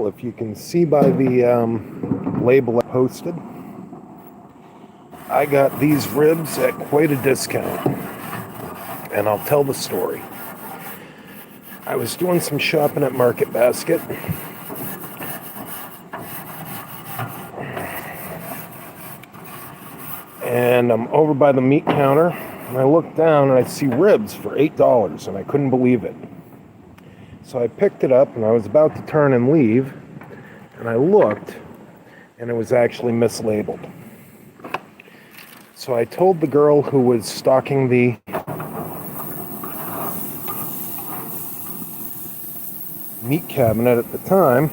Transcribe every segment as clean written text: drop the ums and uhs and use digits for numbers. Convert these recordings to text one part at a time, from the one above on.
If you can see by the label I posted, I got these ribs at quite a discount, and I'll tell the story. I was doing some shopping at Market Basket, and I'm over by the meat counter, and I look down and I see ribs for $8, and I couldn't believe it. So I picked it up, and I was about to turn and leave, and I looked, and it was actually mislabeled. So I told the girl who was stocking the meat cabinet at the time,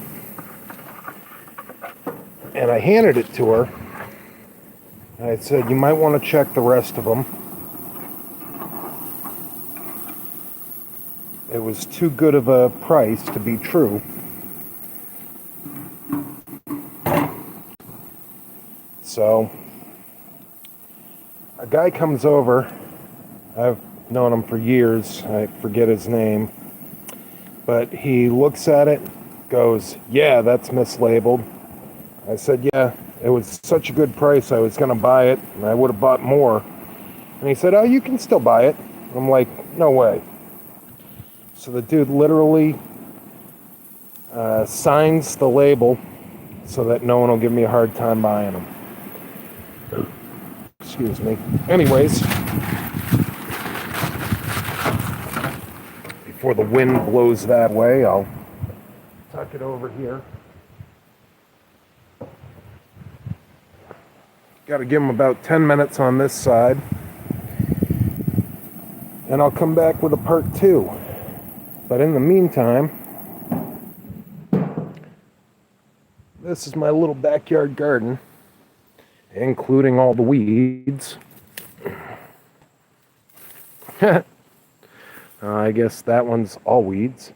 and I handed it to her. I said, you might want to check the rest of them. It was too good of a price to be true. So a guy comes over. I've known him for years. I forget his name. But he looks at it, goes, yeah, that's mislabeled. I said, yeah, it was such a good price, I was going to buy it, and I would have bought more. And he said, oh, you can still buy it. I'm like, no way. So the dude literally signs the label so that no one will give me a hard time buying them. Excuse me. Anyways, before the wind blows that way, I'll tuck it over here. Got to give them about 10 minutes on this side, and I'll come back with a part 2. But in the meantime, this is my little backyard garden, including all the weeds. I guess that one's all weeds.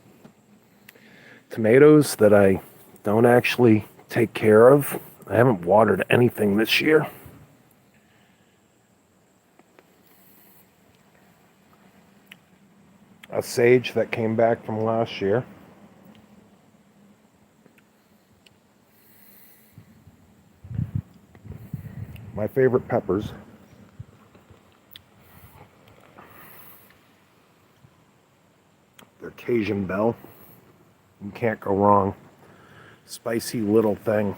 Tomatoes that I don't actually take care of. I haven't watered anything this year. A sage that came back from last year. My favorite peppers. They're Cajun Belle. You can't go wrong. Spicy little thing.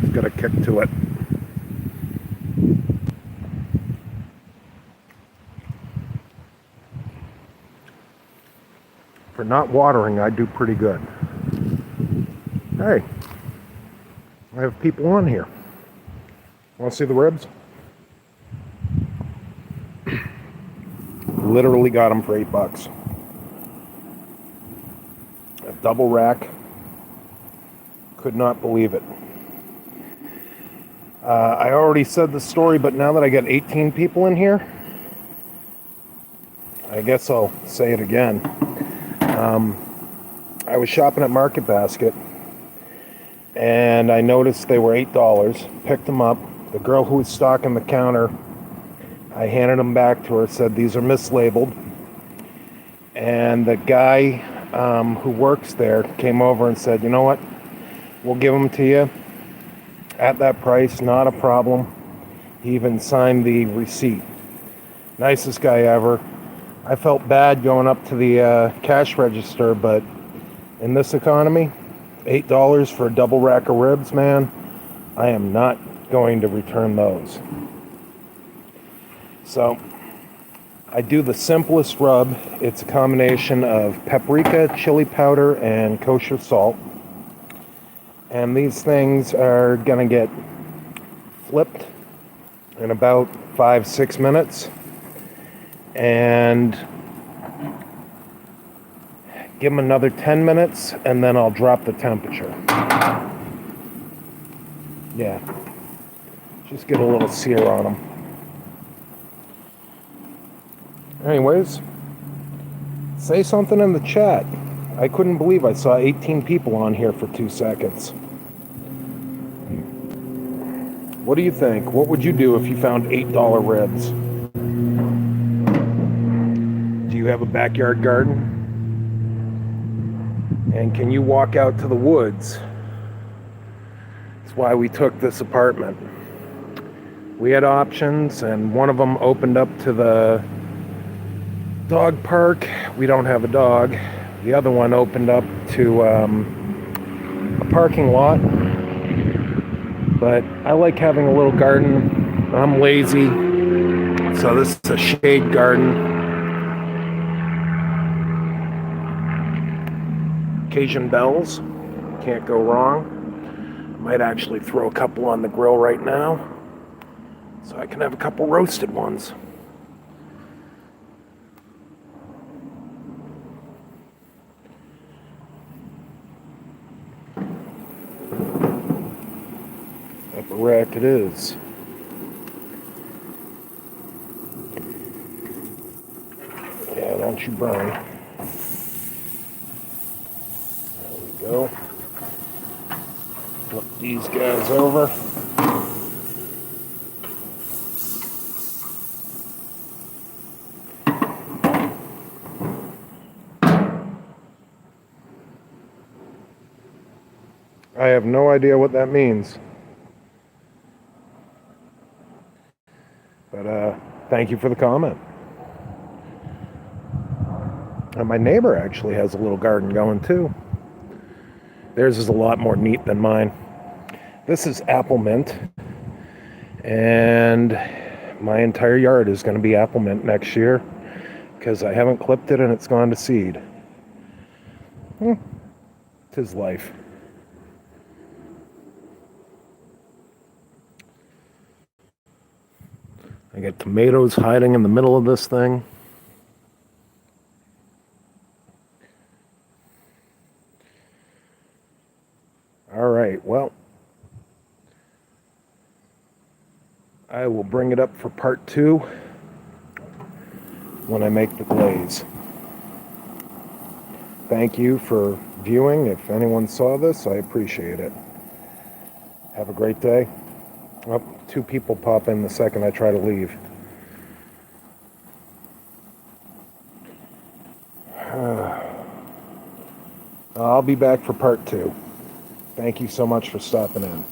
It's got a kick to it. For not watering, I do pretty good. Hey, I have people on here. Want to see the ribs? Literally got them for $8. A double rack. Could not believe it. I already said the story, but now that I got 18 people in here, I guess I'll say it again. I was shopping at Market Basket, and I noticed they were $8. Picked them up. The girl who was stocking the counter, I handed them back to her, said these are mislabeled. And the guy who works there came over and said, you know what, we'll give them to you at that price, not a problem. He even signed the receipt. Nicest guy ever. I felt bad going up to the cash register, but in this economy, $8 for a double rack of ribs, man, I am not going to return those. So I do the simplest rub. It's a combination of paprika, chili powder, and kosher salt. And these things are gonna get flipped in about 5-6 minutes. And give them another 10 minutes, and then I'll drop the temperature. Yeah. Just get a little sear on them. Anyways, say something in the chat. I couldn't believe I saw 18 people on here for 2 seconds. What do you think? What would you do if you found $8 ribs? have a backyard garden? And can you walk out to the woods? That's why we took this apartment. We had options, and one of them opened up to the dog park. We don't have a dog. The other one opened up to a parking lot. But I like having a little garden. I'm lazy, so this is a shade garden. Cajun bells, can't go wrong. Might actually throw a couple on the grill right now, so I can have a couple roasted ones. Upper rack it is. Yeah, don't you burn. There we go. Flip these guys over. I have no idea what that means. But thank you for the comment. And my neighbor actually has a little garden going too. Theirs is a lot more neat than mine. This is apple mint. And my entire yard is going to be apple mint next year because I haven't clipped it and it's gone to seed. Tis life. I got tomatoes hiding in the middle of this thing. All right, well, I will bring it up for part 2 when I make the glaze. Thank you for viewing. If anyone saw this, I appreciate it. Have a great day. Oh, 2 people pop in the second I try to leave. I'll be back for part 2. Thank you so much for stopping in.